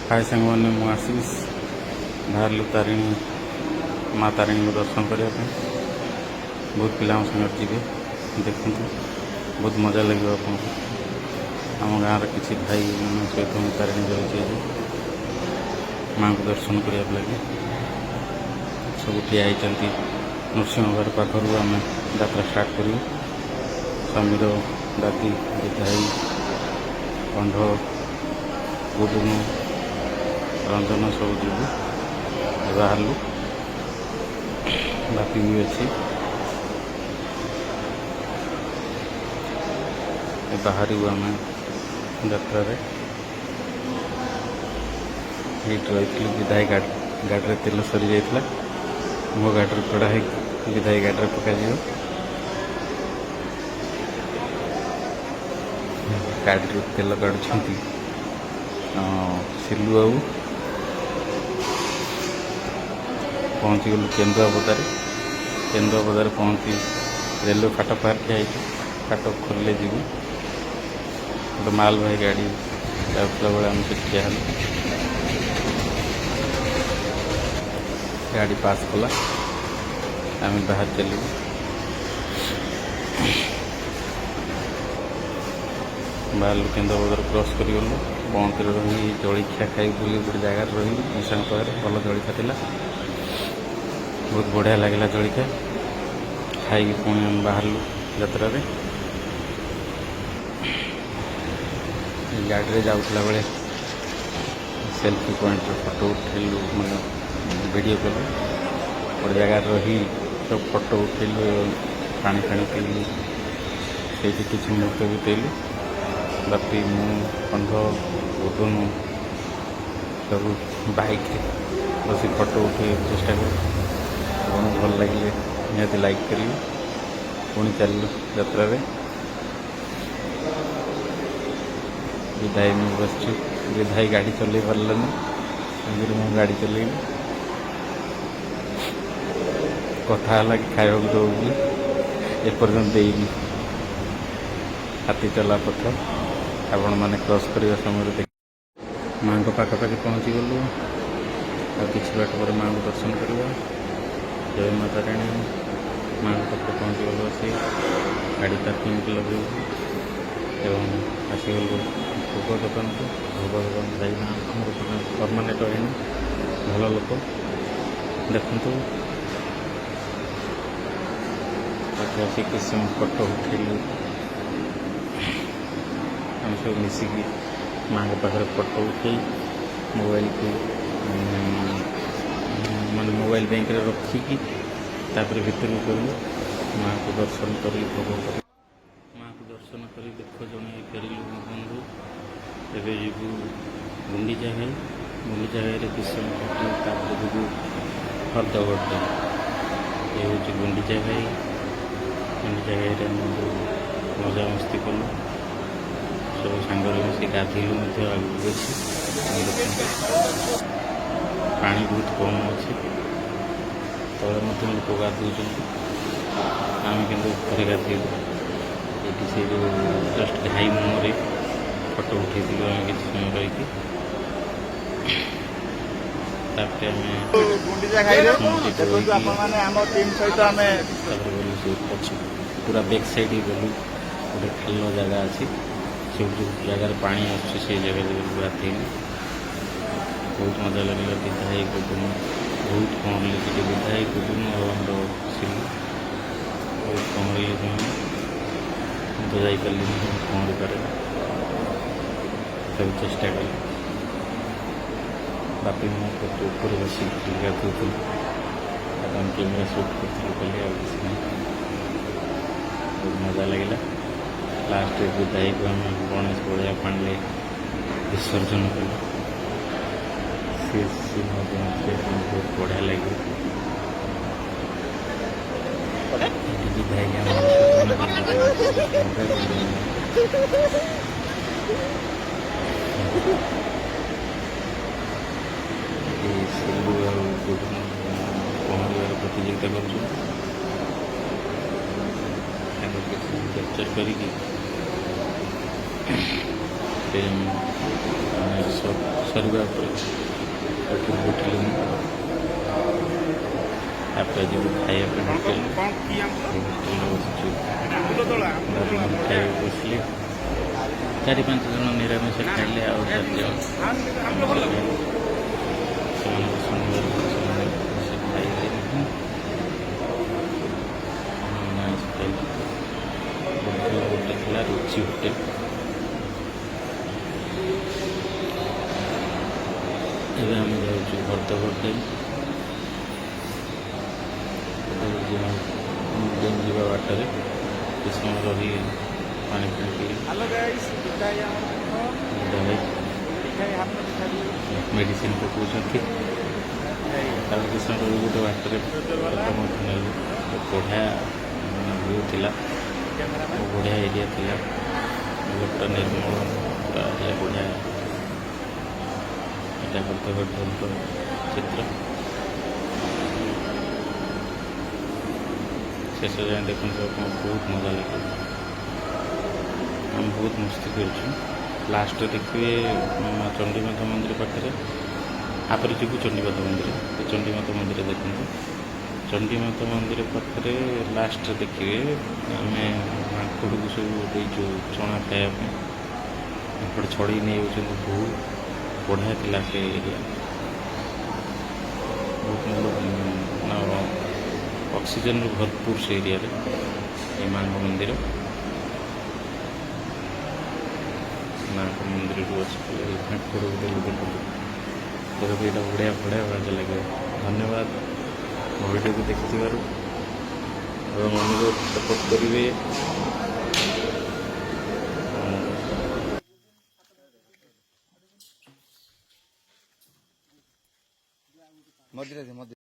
हाय सांग मैंने मु आशीष बाहर तारिणी माँ तारिणी को दर्शन करने बहुत पिला संगे जी देखते बहुत मजा लगे आपको आम गाँव किसी भाई मान सहित मुझे तारिणी जाऊँगी माँ को दर्शन करने लगे सब ठिया होती नृसिंह घर पाखर आम यात्रा स्टार्ट कर समीर दादी विधाई कंढ गुडुनु रंजन सब जीव बाहर बापी भी अच्छी बाहर आम यात्रा रही विधाई गाड़ी तेल सरी जाता मो गाड़ी कड़ा विधाई गाड़ी पकड़ गाड़ी तेल काढ़ुं सिलु बाबू पहुँची गलु केन्दुआपदार पहुँची रेलवे फाटक पार ठिया फाटक खोलले जीवु गोटे मालवाही गाड़ी जाऊला बेले आम ठिया गाड़ी पास कला आम बाहर चलू बाहर केन्द्रापदार क्रॉस कर गलु बंद रही जलिखिया खाई बुली गोटे जगार रही निशान पाखे भल जलिखा था बहुत बढ़िया लगे जलिखा खाई पुणी आम बाहर यात्रा गाड़ी जाऊला बेले सेल्फी पॉइंट फोटो उठेलु मैं वीडियो कलु गोटे जगार रही सब फोटो उठेलु पानी फाणी पीलु से किसी मुहूर्त बितेलु बापी मु कंध गुडुनु सब बाइक बस फोटो उठे चेष्टा कर भल लगे निहती लाइक करी पुणी चलू यात्रा विधाई में बस विधाई गाड़ी चल पार्लानी आगे मु गाड़ी चल कथा कि खावा दो एपर्तंत देनी हाथी चला पथ आपण मैंने क्रॉस करने समय देख माँ को पाखापाखि पहुँची गलु आ किसी बाट पर माँ को दर्शन करवा जय माता राणी माँ पाखे पहुँची गलु आसी गाड़ी पार्किंग लगे एवं आसीगलु भोग दुकान को भोग दुकान जाइना आम परमानेंट आईना भल लोक देखु पाखे आसी किसी समय फोटो उठेलु हम सब मिसिकी माँ के पाखे फोटो उठे मोबाइल को मान मोबाइल बैंक रे रखिकी तापर भीतर गलु माँ को दर्शन कर भोग कर माँ को दर्शन कर देख जड़े फेरलु मो बंधु एवं जीवु गुंडीचा घाई किसी समय तापर जीवु हरदगढ़ ये हूँ गुंडीचा घाई मजा मस्ती कलु सब सांग मिसी गाधेलु आगे पानी बहुत कम अच्छे तले लोक गाधुच आम कि गाधेलु ये से जस्ट घाई मुहर फोटो उठेलु आम कि समय रही पछ पूरा बैक साइड गलु गोटे खाल जगह अच्छी से जगार पानी आसे जगह गाधे बहुत मजा लगे विधाई गुडुनु बहुत पहरले कि विधाई गुडुनु और सिलु बहुत पहरले तो जापारे पहरी पारे सब चेष्टा कल बापी मो फोटो ऊपर बस गाधुल कैमेरा सुट कर बहुत मजा लगे लास्ट विदाई को आम गणेश बड़िया पानी विसर्जन कल बहुत बढ़िया लगे विदाई सिलु पहर प्रतियोगिता कर कैप्चर कर ଫିଲ୍ମ ସରିବା ଉପରେ ହୋଟେଲ ଉଠିଲି ମୁଁ। ତାପରେ ଯିବୁ ଖାଇବା ପାଇଁ ହୋଟେଲରେ ବସିଛୁ। ଖାଇବାକୁ ବସିଲି। 4-5 ଜଣ ନିରାମିଷ ଖାଇଲେ, ଆଉ 4 ଜଣ ସେମାନଙ୍କ ଶନିବାର ସେମାନେ ସେ ଖାଇଲେ ନାହିଁ। ଆଇଁଷ ଖାଇଲେ। ଗୋଟେ ଥିଲା ରୁଚି ହୋଟେଲ। ଏବେ ଆମେ ଯାଉଛୁ ବର୍ତ୍ତମାନ ଡ୍ୟାମ୍ ଯିବା ବାଟରେ କିଛି ସମୟ ରହି ପାଣି ପାଣି ପିଇ ମେଡ଼ିସିନ ପକାଉଛନ୍ତି। ତାପରେ କିଛି ସମୟ ରହି ଗୋଟେ ବାଟରେ ମଧ୍ୟ ନେଲୁ। ବଢ଼ିଆ ଭିଉ ଥିଲା, ବଢ଼ିଆ ଏରିଆ ଥିଲା, ଗୋଟେ ନିର୍ମଳ ପୁରା ବଢ଼ିଆ। ଏଇଟା ବର୍ତ୍ତମାନ ଚିତ୍ର। ଶେଷ ଯାଏଁ ଦେଖନ୍ତୁ, ଆପଣ ବହୁତ ମଜା ଲାଗିବ। ଆମେ ବହୁତ ମସ୍ତି କରୁଛୁ। ଲାଷ୍ଟରେ ଦେଖିବେ ଚଣ୍ଡୀମାତା ମନ୍ଦିର ପାଖରେ, ତାପରେ ଯିବୁ ଚଣ୍ଡୀମାତା ମନ୍ଦିର। ଚଣ୍ଡୀମାତା ମନ୍ଦିର ଦେଖନ୍ତୁ, ଚଣ୍ଡୀମାତା ମନ୍ଦିର ପାଖରେ ଲାଷ୍ଟରେ ଦେଖିବେ ଆମେ ମାଙ୍କଡ଼କୁ ସବୁ ଦେଇଛୁ ଚଣା ଖାଇବା ପାଇଁ। ମାଙ୍କଡ଼ ଛଡ଼େଇ ନେଇଯାଉଛନ୍ତି। ବହୁତ ବଢ଼ିଆ ଥିଲା ସେ ଏରିଆ। ବହୁତ ଅକ୍ସିଜେନ୍ରୁ ଭରପୁର ସେ ଏରିଆରେ। ଏ ମାଙ୍କ ମନ୍ଦିର, ମାଙ୍କ ମନ୍ଦିରରୁ ଅଛି ମାଙ୍କଡ଼କୁ ଦେଲୁ ଦେଖନ୍ତୁ। ଦେଖନ୍ତୁ ଏଇଟା ବଢ଼ିଆ ମଜା ଲାଗିବ। ଧନ୍ୟବାଦ ମୋ ଭିଡ଼ିଓକୁ ଦେଖିଥିବାରୁ ଏବଂ ଅନୁରୋଧ ସପୋର୍ଟ କରିବେ।